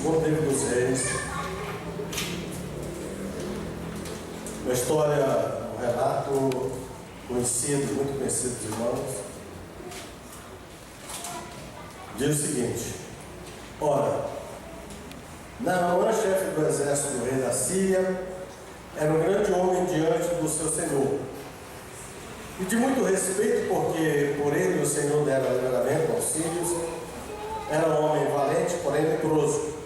segundo livro dos Reis. Uma história, um relato conhecido, muito conhecido dos irmãos. Diz o seguinte: ora, Naamã, chefe do exército do rei da Síria, era um grande homem diante do seu senhor, e de muito respeito, porque por ele o Senhor dera livramento aos sírios. Era um homem valente, porém leproso.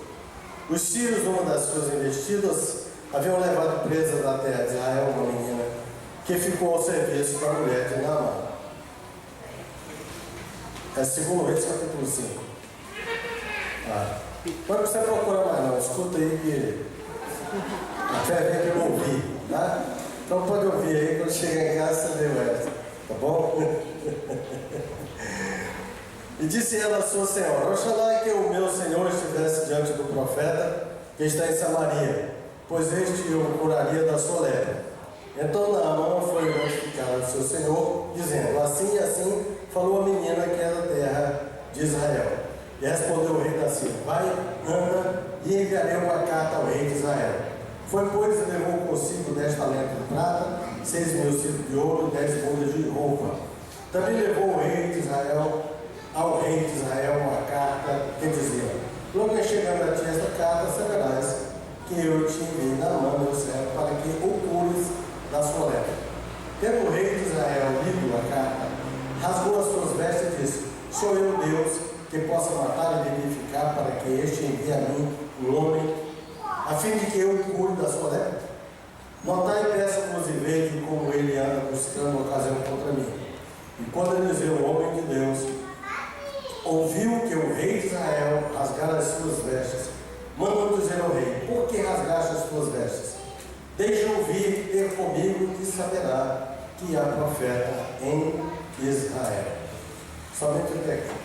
Os sírios, numa das suas investidas, haviam levado presa da terra de Israel uma menina que ficou ao serviço da mulher de Naamã. É 2 Reis, capítulo 5. Não precisa procurar mais não, escuta aí que a fé vem pelo ouvir, tá? Então pode ouvir aí, quando chegar em casa você vê o resto, tá bom? E disse ela à sua senhora: oxalá que o meu senhor estivesse diante do profeta que está em Samaria, pois este o curaria da sua lepra. Então Naamã foi notificado ao seu senhor, dizendo: assim e assim falou a menina que é da terra de Israel. E respondeu o rei da Síria: vai, anda, e enviarei uma carta ao rei de Israel. Foi, pois, e levou consigo 10 talentos de prata, 6.000 ciclos de ouro e 10 mudas de roupa. Também levou o rei de Israel ao rei de Israel uma carta que dizia: logo chegando a ti esta carta, saberás que eu te enviei Naamã, meu servo, para que o cures da sua lepra. Tendo o rei de Israel lido a carta, rasgou as suas vestes e disse: sou eu Deus que possa matar e vivificar, para que este envie a mim um homem, a fim de que eu o cure da sua lepra? Notai e peço-vos e vede como ele anda buscando ocasião contra mim. E quando Eliseu, o homem de Deus, ouviu que o rei de Israel rasgara as suas vestes, mandou dizer ao rei: por que rasgaste as tuas vestes? Deixa-o vir ter comigo, que saberá que há profeta em Israel. Somente até aqui.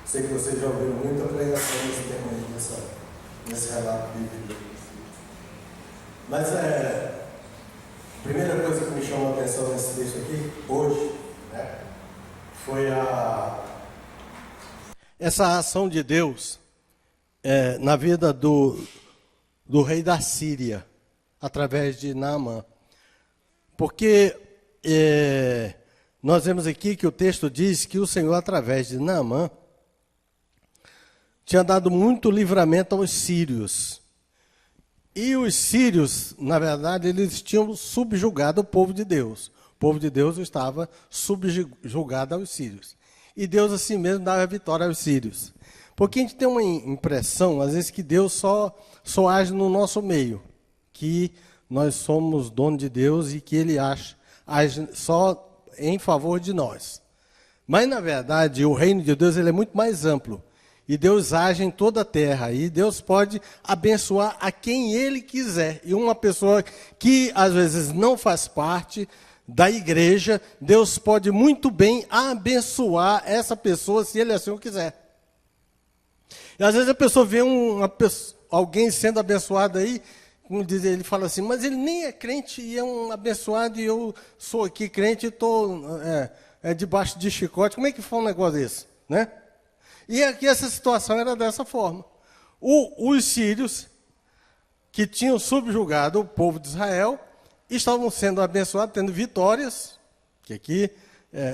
Sei que vocês já ouviram muita pregação nesse tema aí, nesse relato bíblico. Mas a primeira coisa que me chamou a atenção nesse texto aqui, hoje, foi essa ação de Deus na vida do rei da Síria, através de Naamã. Porque nós vemos aqui que o texto diz que o Senhor, através de Naamã, tinha dado muito livramento aos sírios. E os sírios, na verdade, eles tinham subjugado o povo de Deus. O povo de Deus estava subjugado aos sírios. E Deus, assim mesmo, dava vitória aos sírios. Porque a gente tem uma impressão, às vezes, que Deus só age no nosso meio. Que nós somos dono de Deus e que Ele age só em favor de nós. Mas, na verdade, o reino de Deus ele é muito mais amplo. E Deus age em toda a terra. E Deus pode abençoar a quem Ele quiser. E uma pessoa que, às vezes, não faz parte da igreja, Deus pode muito bem abençoar essa pessoa, se Ele assim o quiser. E, às vezes, a pessoa vê alguém sendo abençoado aí, como diz, ele fala assim: mas ele nem é crente e é um abençoado, e eu sou aqui crente e estou debaixo de chicote. Como é que foi um negócio desse? Né? E aqui essa situação era dessa forma. Os sírios, que tinham subjugado o povo de Israel, estavam sendo abençoados, tendo vitórias, que aqui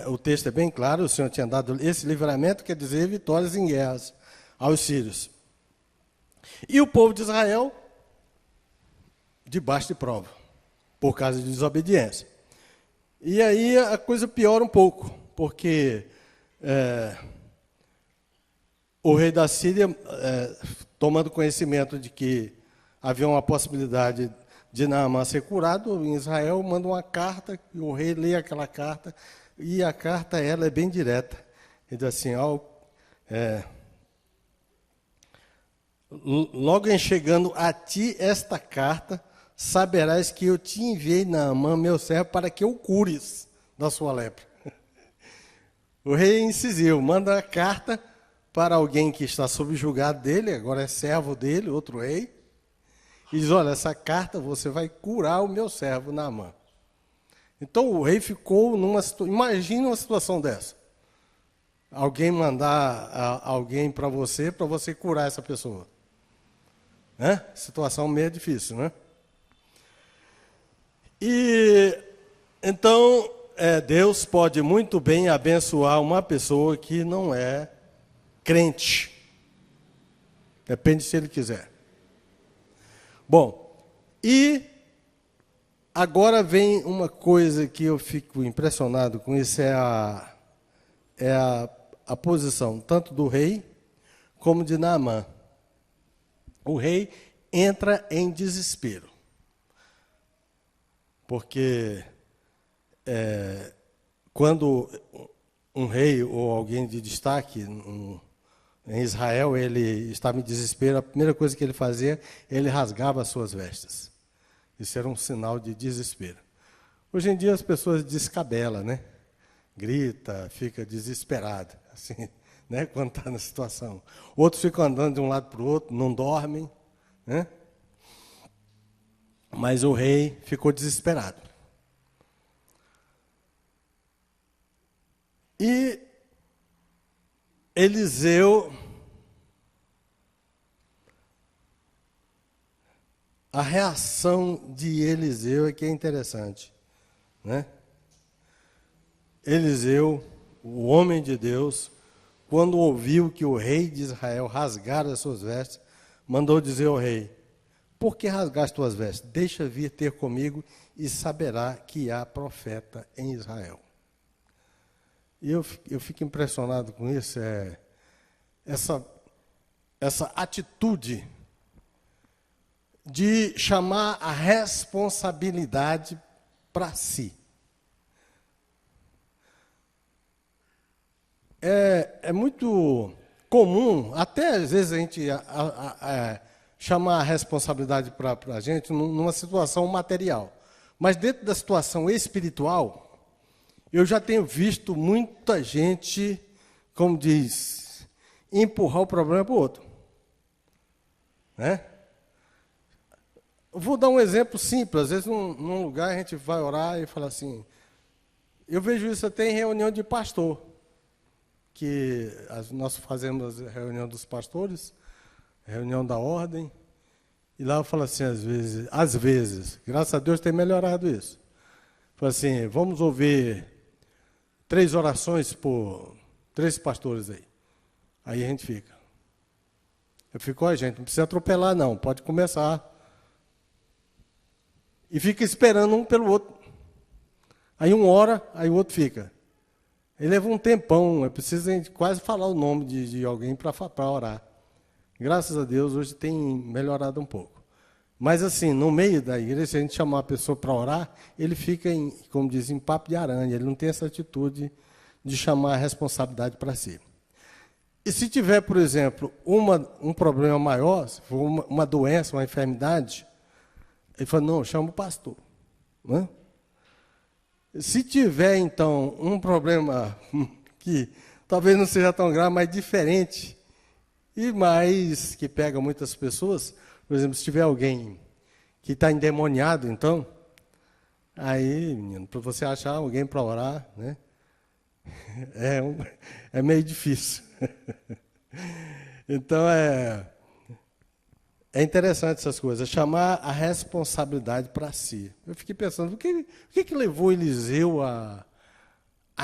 o texto é bem claro, o Senhor tinha dado esse livramento, quer dizer, vitórias em guerras aos sírios. E o povo de Israel, debaixo de prova, por causa de desobediência. E aí a coisa piora um pouco, porque o rei da Síria, tomando conhecimento de que havia uma possibilidade de Naamã ser curado em Israel, manda uma carta, e o rei lê aquela carta, e a carta ela é bem direta. Ele diz assim: logo em chegando a ti esta carta, saberás que eu te enviei Naamã, meu servo, para que o cures da sua lepra. O rei é incisivo, manda a carta para alguém que está subjugado dele, agora é servo dele, outro rei, e diz, olha, essa carta você vai curar o meu servo Naamã. Então o rei ficou numa situação, imagina uma situação dessa. Alguém mandar alguém para você curar essa pessoa. Né? Situação meio difícil, né? E então Deus pode muito bem abençoar uma pessoa que não é crente. Depende se ele quiser. Bom, e agora vem uma coisa que eu fico impressionado com isso, é a posição tanto do rei como de Naamã. O rei entra em desespero. Porque quando um rei ou alguém de destaque em Israel, ele estava em desespero, a primeira coisa que ele fazia, ele rasgava as suas vestes. Isso era um sinal de desespero. Hoje em dia as pessoas descabelam, né? Grita, fica desesperado, assim, né? Quando está na situação. Outros ficam andando de um lado para o outro, não dormem, né? Mas o rei ficou desesperado. E Eliseu, a reação de Eliseu é que é interessante, né? Eliseu, o homem de Deus, quando ouviu que o rei de Israel rasgara as suas vestes, mandou dizer ao rei, por que rasgaste tuas vestes? Deixa vir ter comigo e saberá que há profeta em Israel. E eu fico impressionado com isso, essa atitude de chamar a responsabilidade para si. É muito comum, até às vezes a gente chamar a responsabilidade para a gente numa situação material. Mas dentro da situação espiritual, eu já tenho visto muita gente, como diz, empurrar o problema para o outro. Né? Eu vou dar um exemplo simples. Às vezes, num lugar, a gente vai orar e fala assim, eu vejo isso até em reunião de pastor, que nós fazemos a reunião dos pastores, reunião da ordem, e lá eu falo assim, às vezes, graças a Deus tem melhorado isso. Falo assim, vamos ouvir 3 orações por 3 pastores aí. Aí a gente fica. Eu fico, ó, gente, não precisa atropelar não, pode começar. E fica esperando um pelo outro. Aí um ora, aí o outro fica. Aí leva um tempão, é preciso quase falar o nome de alguém para orar. Graças a Deus, hoje tem melhorado um pouco. Mas assim, no meio da igreja, se a gente chamar a pessoa para orar, ele fica, como dizem, em papo de aranha. Ele não tem essa atitude de chamar a responsabilidade para si. E se tiver, por exemplo, um problema maior, se for uma doença, uma enfermidade, ele fala, não, chama o pastor. Né? Se tiver, então, um problema que talvez não seja tão grave, mas diferente, e mais que pega muitas pessoas, por exemplo, se tiver alguém que está endemoniado, então, aí, menino, para você achar alguém para orar, né, é meio difícil. Então, é interessante essas coisas, chamar a responsabilidade para si. Eu fiquei pensando, o que levou Eliseu a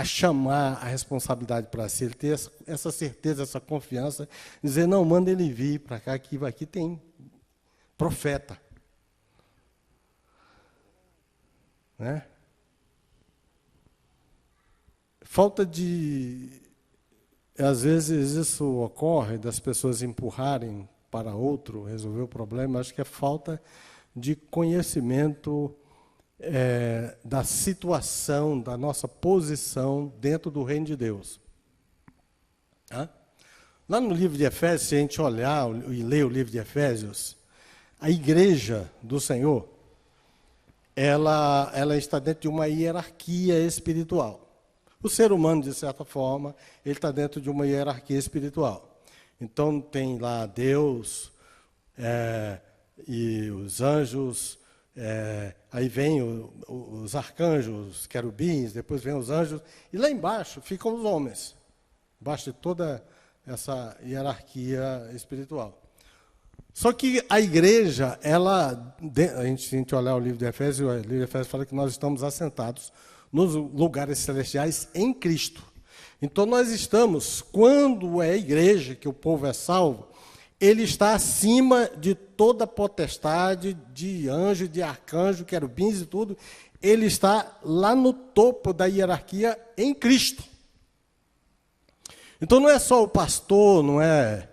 chamar a responsabilidade para si? Ele ter essa certeza, essa confiança, dizer, não, manda ele vir para cá, que aqui tem profeta. Né? Falta de... Às vezes isso ocorre, das pessoas empurrarem para outro resolver o problema, acho que é falta de conhecimento da situação, da nossa posição dentro do reino de Deus. Tá? Lá no livro de Efésios, se a gente olhar e ler o livro de Efésios, a igreja do Senhor, ela está dentro de uma hierarquia espiritual. O ser humano, de certa forma, ele está dentro de uma hierarquia espiritual. Então, tem lá Deus, e os anjos, aí vem os arcanjos, os querubins, depois vem os anjos, e lá embaixo ficam os homens, embaixo de toda essa hierarquia espiritual. Só que a igreja, se a gente olhar o livro de Efésios, o livro de Efésios fala que nós estamos assentados nos lugares celestiais em Cristo. Então nós estamos, quando é igreja, que o povo é salvo, ele está acima de toda potestade, de anjo, de arcanjo, querubins e tudo. Ele está lá no topo da hierarquia em Cristo. Então não é só o pastor, não é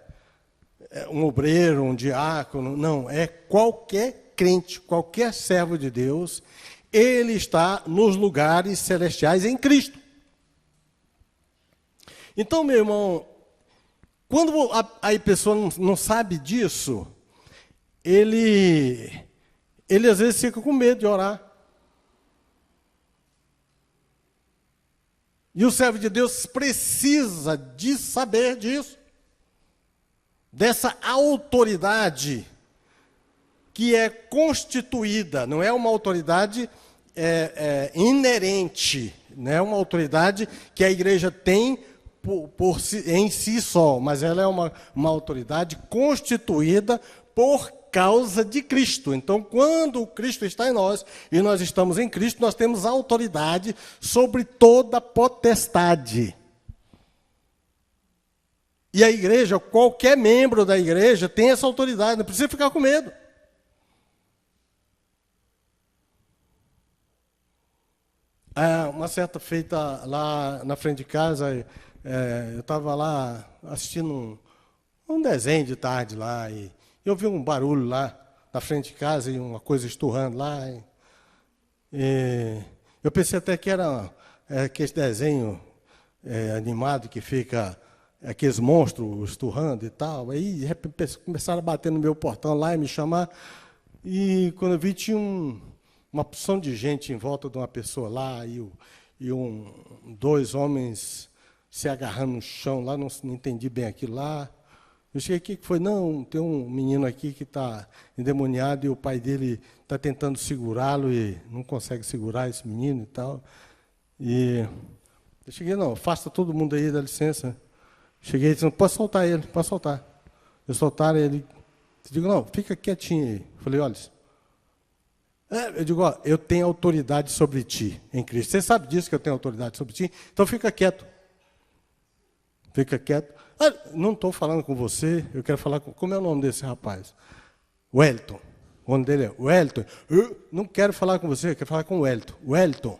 um obreiro, um diácono, não, é qualquer crente, qualquer servo de Deus, ele está nos lugares celestiais em Cristo. Então, meu irmão, quando a pessoa não sabe disso, ele às vezes fica com medo de orar. E o servo de Deus precisa de saber disso. Dessa autoridade que é constituída, não é uma autoridade inerente, não é uma autoridade que a igreja tem em si só, mas ela é uma autoridade constituída por causa de Cristo. Então, quando Cristo está em nós e nós estamos em Cristo, nós temos autoridade sobre toda potestade. E a igreja, qualquer membro da igreja tem essa autoridade, não precisa ficar com medo. Uma certa feita lá na frente de casa, eu estava lá assistindo um desenho de tarde lá, e eu vi um barulho lá na frente de casa, e uma coisa esturrando lá. E eu pensei até que era aquele desenho animado que fica... aqueles monstros esturrando e tal. Aí, de repente, começaram a bater no meu portão lá e me chamar. E, quando eu vi, tinha uma porção de gente em volta de uma pessoa lá, e dois homens se agarrando no chão lá, não entendi bem aquilo lá. Eu cheguei aqui, que foi? Não, tem um menino aqui que está endemoniado e o pai dele está tentando segurá-lo e não consegue segurar esse menino e tal. E eu cheguei, não, afasta todo mundo aí, dá licença. Cheguei e disse, pode soltar ele, pode soltar. Eu soltaram ele. Eu digo, não, fica quietinho aí. Eu falei, olha, eu digo, ó, eu tenho autoridade sobre ti em Cristo. Você sabe disso que eu tenho autoridade sobre ti? Então fica quieto. Fica quieto. Não estou falando com você, eu quero falar com... Como é o nome desse rapaz? Wellington. O nome dele é Wellington. Eu não quero falar com você, eu quero falar com o Wellington. Wellington,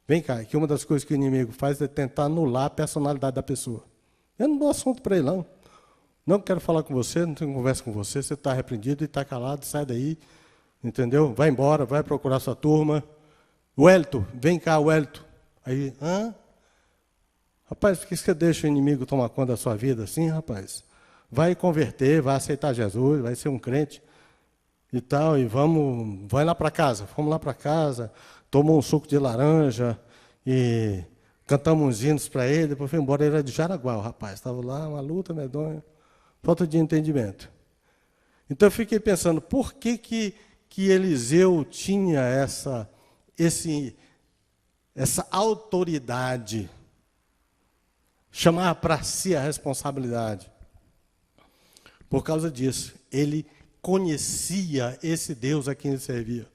vem cá, que uma das coisas que o inimigo faz é tentar anular a personalidade da pessoa. Eu não dou assunto para ele, não. Não quero falar com você, não tenho conversa com você, você está repreendido e está calado, sai daí, entendeu? Vai embora, vai procurar sua turma. Wellington, vem cá, Wellington. Aí, rapaz, por que você deixa o inimigo tomar conta da sua vida assim, rapaz? Vai converter, vai aceitar Jesus, vai ser um crente e tal, e vai lá para casa. Fomos lá para casa, tomou um suco de laranja e... cantamos uns hinos para ele, depois foi embora. Ele era de Jaraguá, o rapaz. Estava lá, uma luta medonha, falta de entendimento. Então eu fiquei pensando, por que Eliseu tinha essa autoridade, chamar para si a responsabilidade? Por causa disso, ele conhecia esse Deus a quem ele servia.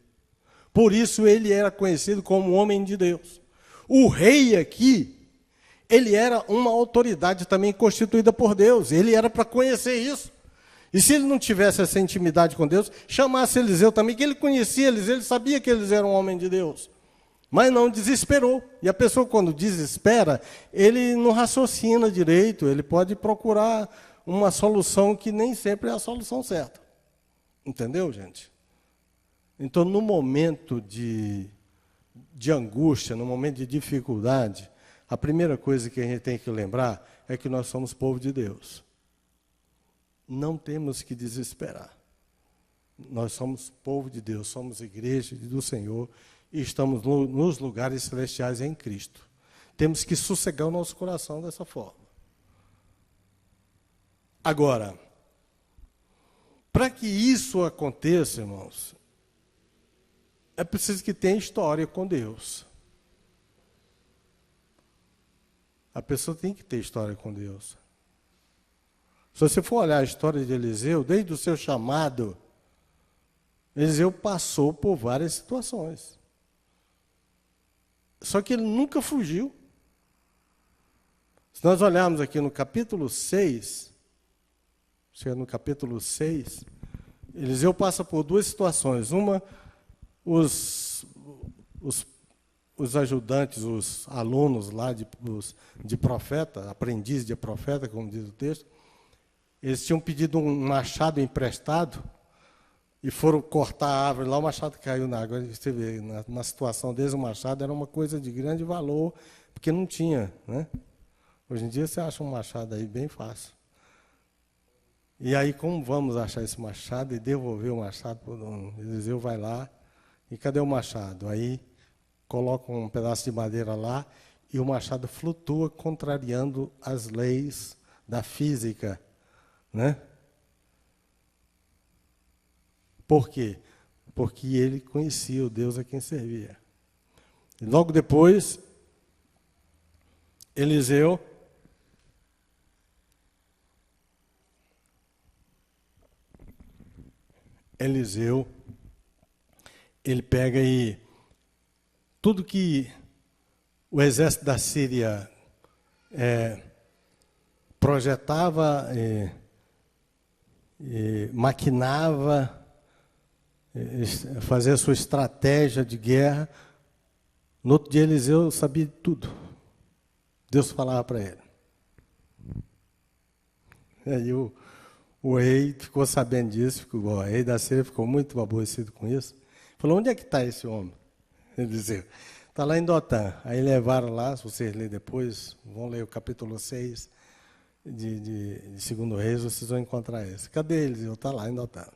Por isso ele era conhecido como homem de Deus. O rei aqui, ele era uma autoridade também constituída por Deus. Ele era para conhecer isso. E se ele não tivesse essa intimidade com Deus, chamasse Eliseu também, que ele conhecia Eliseu, ele sabia que eles eram um homem de Deus. Mas não desesperou. E a pessoa, quando desespera, ele não raciocina direito, ele pode procurar uma solução que nem sempre é a solução certa. Entendeu, gente? Então, no momento de angústia, no momento de dificuldade, a primeira coisa que a gente tem que lembrar é que nós somos povo de Deus. Não temos que desesperar. Nós somos povo de Deus, somos igreja do Senhor e estamos nos lugares celestiais em Cristo. Temos que sossegar o nosso coração dessa forma. Agora, Para que isso aconteça, irmãos, é preciso que tenha história com Deus. A pessoa tem que ter história com Deus. Se você for olhar a história de Eliseu, desde o seu chamado, Eliseu passou por várias situações. Só que ele nunca fugiu. Se nós olharmos aqui no capítulo 6, chega no capítulo 6, Eliseu passa por duas situações. Uma, os ajudantes, os alunos lá de profeta, aprendiz de profeta, como diz o texto, eles tinham pedido um machado emprestado e foram cortar a árvore lá, o machado caiu na água. Você vê, na situação deles, o machado era uma coisa de grande valor, porque não tinha, né? Hoje em dia você acha um machado aí bem fácil. E aí, como vamos achar esse machado e devolver o machado para o dono? Eliseu vai lá, e cadê o machado? Aí coloca um pedaço de madeira lá e o machado flutua, contrariando as leis da física, né? Por quê? Porque ele conhecia o Deus a quem servia. E logo depois, Eliseu ele pega e tudo que o exército da Síria projetava, maquinava, fazia a sua estratégia de guerra, no outro dia Eliseu sabia de tudo. Deus falava para ele. E aí o rei ficou sabendo disso, o rei da Síria ficou muito aborrecido com isso. Falou, onde é que está esse homem? Eliseu. Está lá em Dotã. Aí levaram lá, se vocês lerem depois, vão ler o capítulo 6 de 2 Reis, vocês vão encontrar esse. Cadê Eliseu? Está lá em Dotã.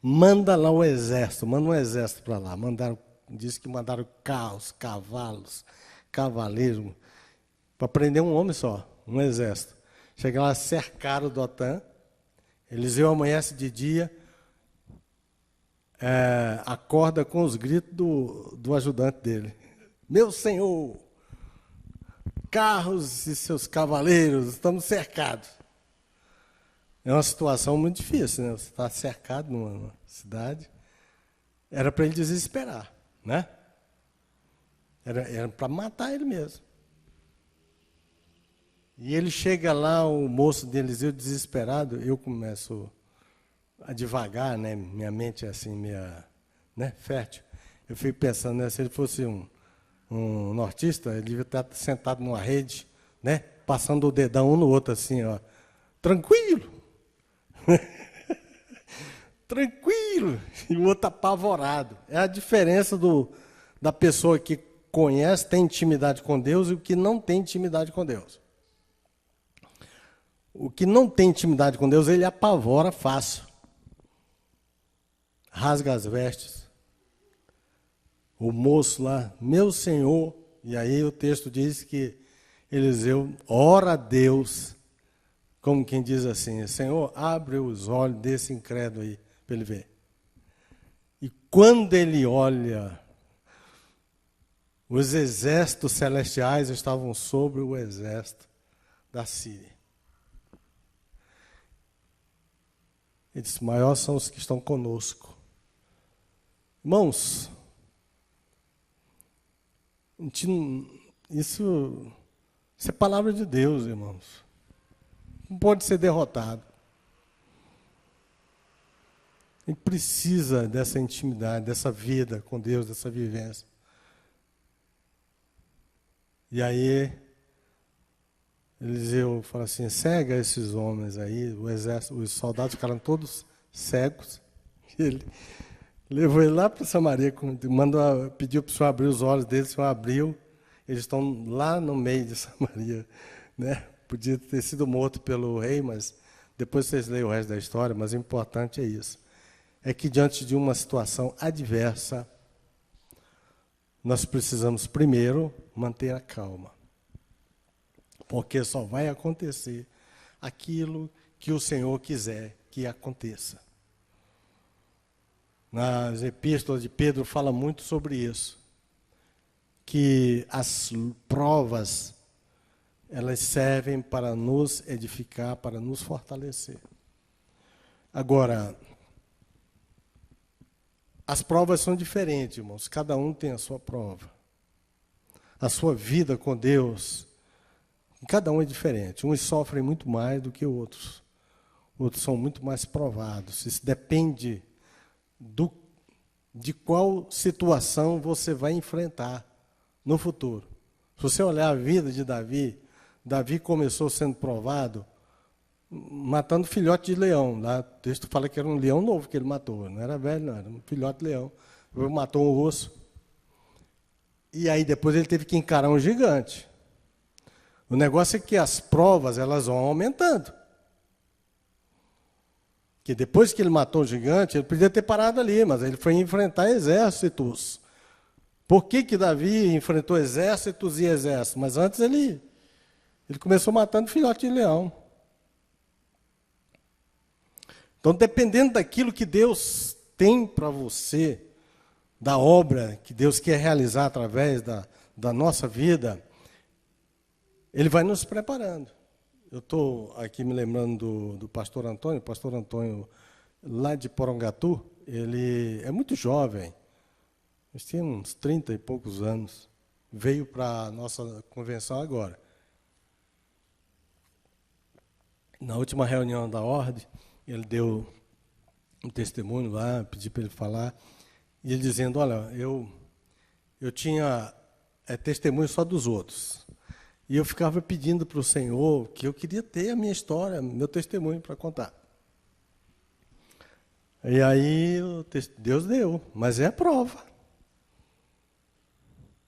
Manda lá o exército, manda um exército para lá. Diz que mandaram carros, cavalos, cavaleiros, para prender um homem só, um exército. Chega lá, cercaram Dotã. Eliseu amanhece de dia, acorda com os gritos do ajudante dele. Meu senhor, carros e seus cavaleiros, estamos cercados. É uma situação muito difícil, né? Você está cercado numa cidade. Era para ele desesperar, né? Era para matar ele mesmo. E ele chega lá, o moço de Eliseu, desesperado, eu começo a devagar, né? Minha mente é assim, né? Fértil. Eu fico pensando, né? Se ele fosse um nortista, ele devia estar sentado numa rede, né? Passando o dedão um no outro, assim, ó. Tranquilo! Tranquilo! E o outro apavorado. É a diferença da pessoa que conhece, tem intimidade com Deus e o que não tem intimidade com Deus. O que não tem intimidade com Deus, ele apavora fácil. Rasga as vestes. O moço lá, meu senhor, e aí o texto diz que Eliseu ora a Deus, como quem diz assim, Senhor, abre os olhos desse incrédulo aí, para ele ver. E quando ele olha, os exércitos celestiais estavam sobre o exército da Síria. Ele disse, maiores são os que estão conosco. Irmãos, isso é palavra de Deus, irmãos. Não pode ser derrotado. A gente precisa dessa intimidade, dessa vida com Deus, dessa vivência. E aí, Eliseu fala assim, cega esses homens aí, o exército, os soldados ficaram todos cegos. Ele levou ele lá para Samaria, pediu para o senhor abrir os olhos deles, o senhor abriu, eles estão lá no meio de Samaria, né? Podia ter sido morto pelo rei, mas depois vocês leem o resto da história, mas o importante é isso. É que diante de uma situação adversa, nós precisamos primeiro manter a calma. Porque só vai acontecer aquilo que o Senhor quiser que que aconteça. Nas epístolas de Pedro fala muito sobre isso, que as provas, elas servem para nos edificar, para nos fortalecer. Agora, as provas são diferentes, irmãos, cada um tem a sua prova. A sua vida com Deus, cada um é diferente. Uns sofrem muito mais do que outros. Outros são muito mais provados. Isso depende de qual situação você vai enfrentar no futuro. Se você olhar a vida de Davi, Davi começou sendo provado matando filhote de leão. Lá, o texto fala que era um leão novo que ele matou. Não era velho, não, era um filhote de leão. Ele matou um osso. E aí depois ele teve que encarar um gigante. O negócio é que as provas, elas vão aumentando. Que depois que ele matou o gigante, ele podia ter parado ali, mas ele foi enfrentar exércitos. Por que Davi enfrentou exércitos e exércitos? Mas antes ele começou matando filhote de leão. Então, dependendo daquilo que Deus tem para você, da obra que Deus quer realizar através da nossa vida, Ele vai nos preparando. Eu estou aqui me lembrando do pastor Antônio. O pastor Antônio, lá de Porongatu, ele é muito jovem, ele tinha uns 30 e poucos anos, veio para a nossa convenção agora. Na última reunião da ordem, ele deu um testemunho lá, pedi para ele falar, e ele dizendo, olha, eu tinha testemunho só dos outros. E eu ficava pedindo para o Senhor que eu queria ter a minha história, meu testemunho para contar. E aí Deus deu, mas é a prova.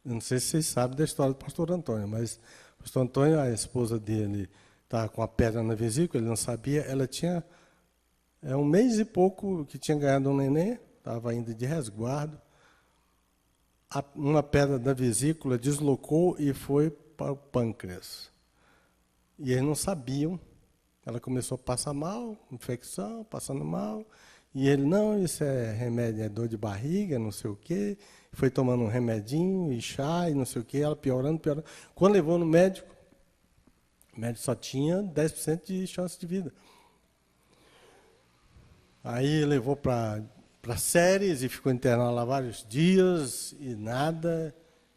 Eu não sei se vocês sabem da história do pastor Antônio, mas o pastor Antônio, a esposa dele, estava com a pedra na vesícula, ele não sabia, ela tinha 1 mês e pouco que tinha ganhado um neném, estava ainda de resguardo. Uma pedra da vesícula deslocou e foi para o pâncreas. E eles não sabiam. Ela começou a passar mal, infecção, passando mal. E ele, não, isso é remédio, é dor de barriga, não sei o quê. Foi tomando um remedinho e chá e não sei o quê, ela piorando. Quando levou no médico, o médico só tinha 10% de chance de vida. Aí levou para Séries e ficou internado lá vários dias e nada.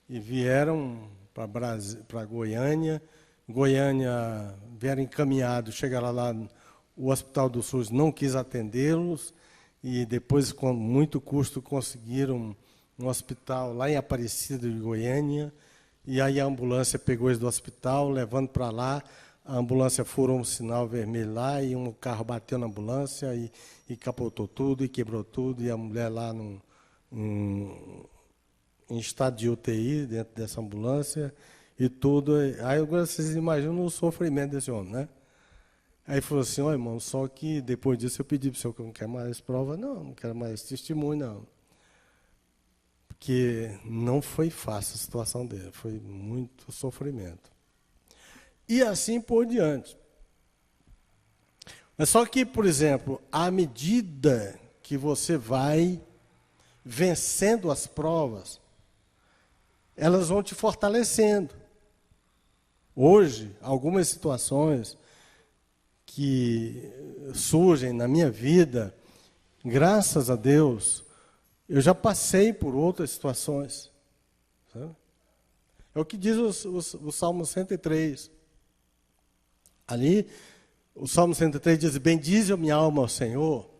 E vieram para Goiânia. Goiânia vieram encaminhados, chegaram lá, o Hospital do SUS não quis atendê-los, e depois, com muito custo, conseguiram um hospital lá em Aparecida de Goiânia, e aí a ambulância pegou eles do hospital, levando para lá, a ambulância furou um sinal vermelho lá, e um carro bateu na ambulância, e capotou tudo, e quebrou tudo, e a mulher lá em estado de UTI, dentro dessa ambulância, e tudo. Aí agora vocês imaginam o sofrimento desse homem, né? Aí falou assim, ó, irmão, só que depois disso eu pedi para o senhor que eu não quero mais prova, não quero mais testemunho, não. Porque não foi fácil a situação dele, foi muito sofrimento. E assim por diante. Mas só que, por exemplo, à medida que você vai vencendo as provas, elas vão te fortalecendo. Hoje, algumas situações que surgem na minha vida, graças a Deus, eu já passei por outras situações. Sabe? É o que diz o Salmo 103. Ali, o Salmo 103 diz, bendize a minha alma ao Senhor,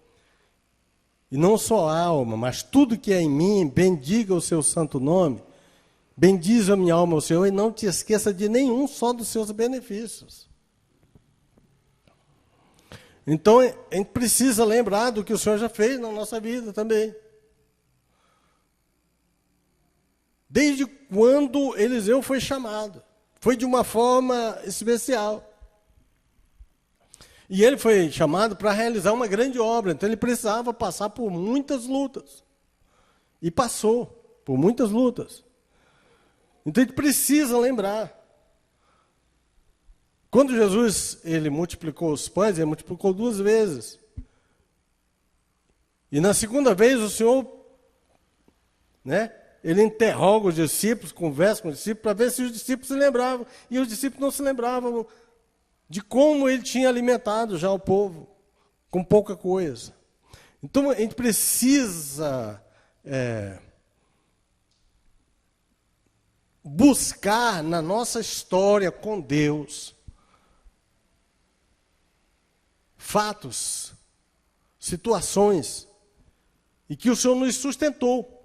e não só a alma, mas tudo que é em mim, bendiga o seu santo nome. Bendize a minha alma ao Senhor e não te esqueça de nenhum só dos seus benefícios. Então, a gente precisa lembrar do que o Senhor já fez na nossa vida também. Desde quando Eliseu foi chamado. Foi de uma forma especial. E ele foi chamado para realizar uma grande obra. Então, ele precisava passar por muitas lutas. E passou por muitas lutas. Então, a gente precisa lembrar. Quando Jesus ele multiplicou os pães, ele multiplicou 2 vezes. E na segunda vez o Senhor, né, ele interroga os discípulos, conversa com os discípulos, para ver se os discípulos se lembravam. E os discípulos não se lembravam de como ele tinha alimentado já o povo, com pouca coisa. Então, a gente precisa buscar na nossa história com Deus fatos, situações, e que o Senhor nos sustentou.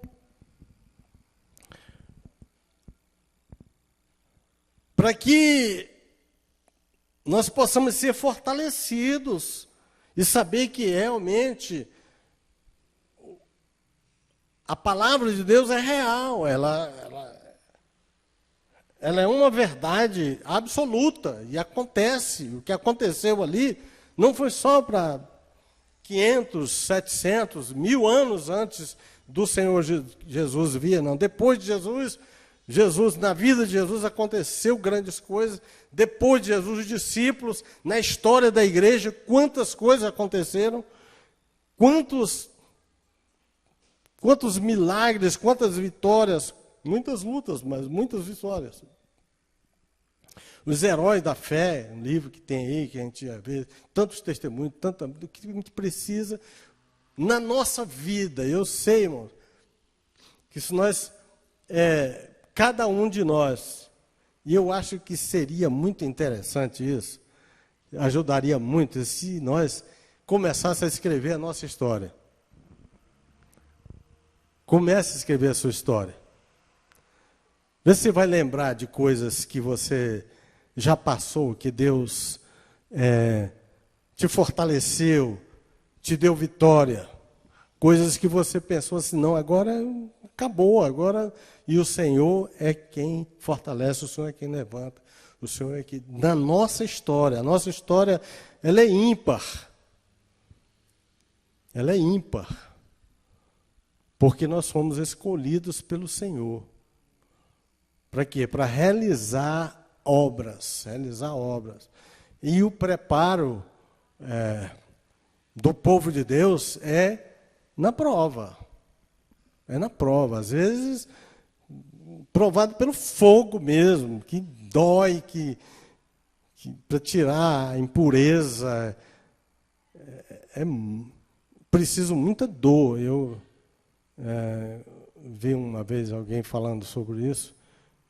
Para que nós possamos ser fortalecidos e saber que realmente a palavra de Deus é real, ela é uma verdade absoluta e acontece. O que aconteceu ali não foi só para 500, 700, 1000 anos antes do Senhor Jesus vir, não. Depois de Jesus, na vida de Jesus aconteceu grandes coisas. Depois de Jesus, os discípulos, na história da igreja, quantas coisas aconteceram, quantos milagres, quantas vitórias, muitas lutas, mas muitas vitórias. Os Heróis da Fé, um livro que tem aí, que a gente vê, tantos testemunhos, tanto que a gente precisa na nossa vida. Eu sei, irmãos, que se nós, cada um de nós, e eu acho que seria muito interessante isso, ajudaria muito se nós começássemos a escrever a nossa história. Comece a escrever a sua história. Vê se você vai lembrar de coisas que você já passou, que Deus te fortaleceu, te deu vitória. Coisas que você pensou assim, não, agora acabou, agora... E o Senhor é quem fortalece, o Senhor é quem levanta, o Senhor é quem... Na nossa história, a nossa história, ela é ímpar. Ela é ímpar. Porque nós fomos escolhidos pelo Senhor. Para quê? Para realizar obras. E o preparo do povo de Deus é na prova. É na prova. Às vezes, provado pelo fogo mesmo, que dói, que para tirar a impureza, preciso muita dor. Eu vi uma vez alguém falando sobre isso,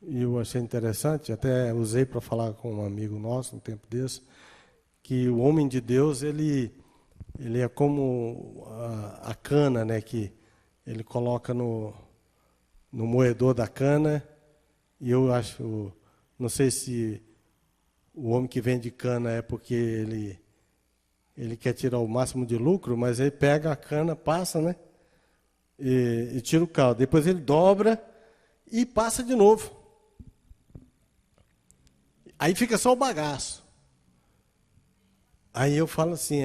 e eu achei interessante, até usei para falar com um amigo nosso, um tempo desse, que o homem de Deus, ele é como a cana, né, que ele coloca no moedor da cana, e eu acho, não sei se o homem que vende cana é porque ele quer tirar o máximo de lucro, mas ele pega a cana, passa, né, e tira o caldo. Depois ele dobra e passa de novo. Aí fica só o bagaço. Aí eu falo assim,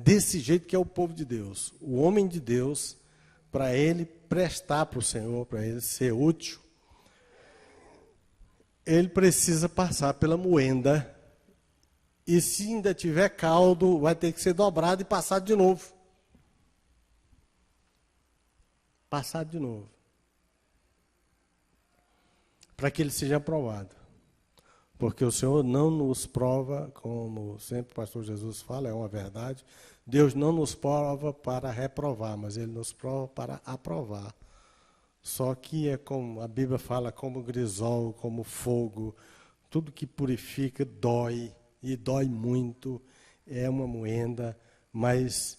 desse jeito que é o povo de Deus. O homem de Deus, para ele prestar para o Senhor, para ele ser útil, ele precisa passar pela moenda. E se ainda tiver caldo, vai ter que ser dobrado e passado de novo. Passado de novo. Para que ele seja aprovado. Porque o Senhor não nos prova, como sempre o pastor Jesus fala, é uma verdade. Deus não nos prova para reprovar, mas Ele nos prova para aprovar. Só que é como a Bíblia fala, como grisol, como fogo, tudo que purifica dói, e dói muito, é uma moenda, mas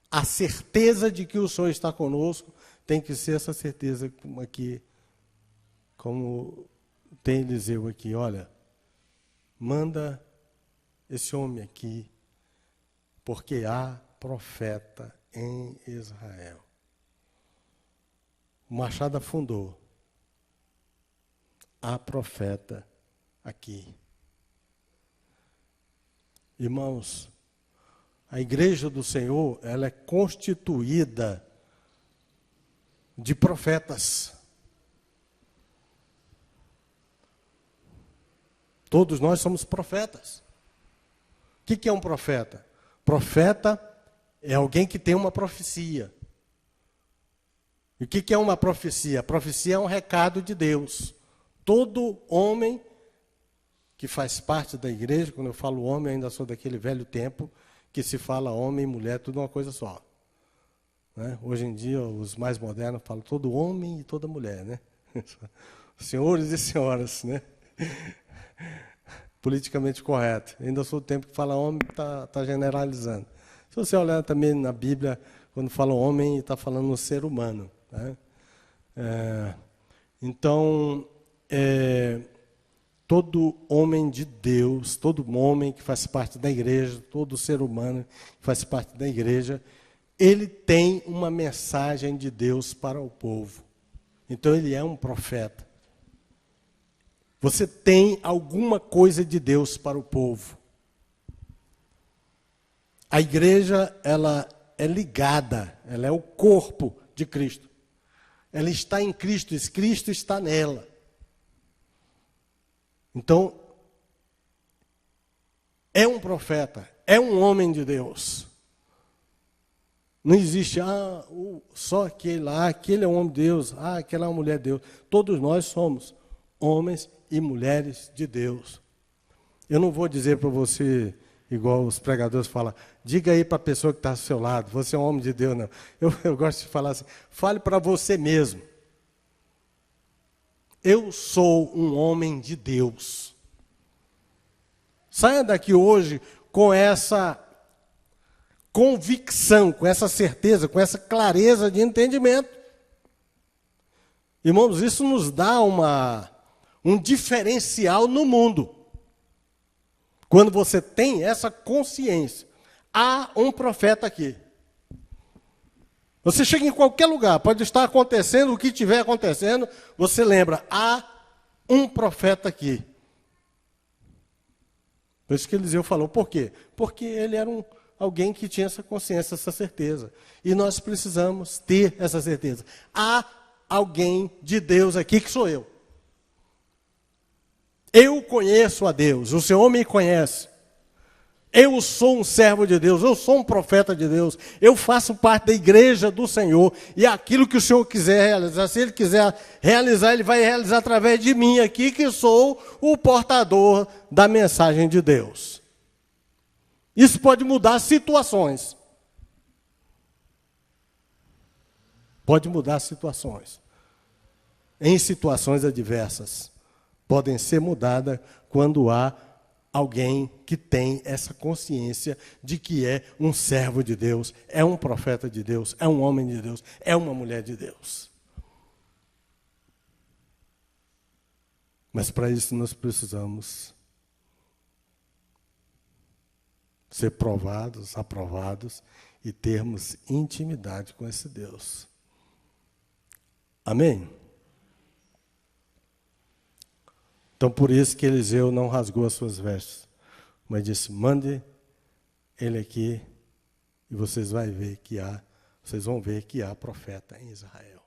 a certeza de que o Senhor está conosco tem que ser essa certeza aqui, como tem Eliseu aqui, olha, manda esse homem aqui, porque há profeta em Israel. O machado afundou. Há profeta aqui. Irmãos, a igreja do Senhor, ela é constituída de profetas. Todos nós somos profetas. O que é um profeta? Profeta É alguém que tem uma profecia. E o que é uma profecia? A profecia é um recado de Deus. Todo homem que faz parte da igreja, quando eu falo homem, eu ainda sou daquele velho tempo, que se fala homem e mulher, tudo uma coisa só. Né? Hoje em dia, os mais modernos falam todo homem e toda mulher, né? Senhores e senhoras, né? Politicamente correto. Ainda sou do tempo que fala homem, está generalizando. Se você olhar também na Bíblia, quando fala homem, está falando no ser humano. Né? Então, todo homem de Deus, todo homem que faz parte da igreja, todo ser humano que faz parte da igreja, ele tem uma mensagem de Deus para o povo. Então, ele é um profeta. Você tem alguma coisa de Deus para o povo. A igreja, ela é ligada, ela é o corpo de Cristo. Ela está em Cristo, e Cristo está nela. Então, é um profeta, é um homem de Deus. Não existe, só aquele lá, aquele é um homem de Deus, aquela é uma mulher de Deus. Todos nós somos homens e mulheres de Deus. Eu não vou dizer para você, igual os pregadores falam, diga aí para a pessoa que está ao seu lado, você é um homem de Deus, não. Eu gosto de falar assim, fale para você mesmo. Eu sou um homem de Deus. Saia daqui hoje com essa convicção, com essa certeza, com essa clareza de entendimento. Irmãos, isso nos dá um diferencial no mundo. Quando você tem essa consciência, há um profeta aqui. Você chega em qualquer lugar, pode estar acontecendo o que estiver acontecendo, você lembra, há um profeta aqui. Por isso que Eliseu falou, por quê? Porque ele era alguém que tinha essa consciência, essa certeza. E nós precisamos ter essa certeza. Há alguém de Deus aqui que sou eu. Eu conheço a Deus, o Senhor me conhece. Eu sou um servo de Deus, eu sou um profeta de Deus, eu faço parte da igreja do Senhor, e aquilo que o Senhor quiser realizar, se Ele quiser realizar, Ele vai realizar através de mim aqui, que sou o portador da mensagem de Deus. Isso pode mudar situações. Pode mudar situações. Em situações adversas. Podem ser mudadas quando há alguém que tem essa consciência de que é um servo de Deus, é um profeta de Deus, é um homem de Deus, é uma mulher de Deus. Mas para isso nós precisamos ser provados, aprovados e termos intimidade com esse Deus. Amém? Então, por isso que Eliseu não rasgou as suas vestes, mas disse, mande ele aqui e vocês vão ver que há profeta em Israel.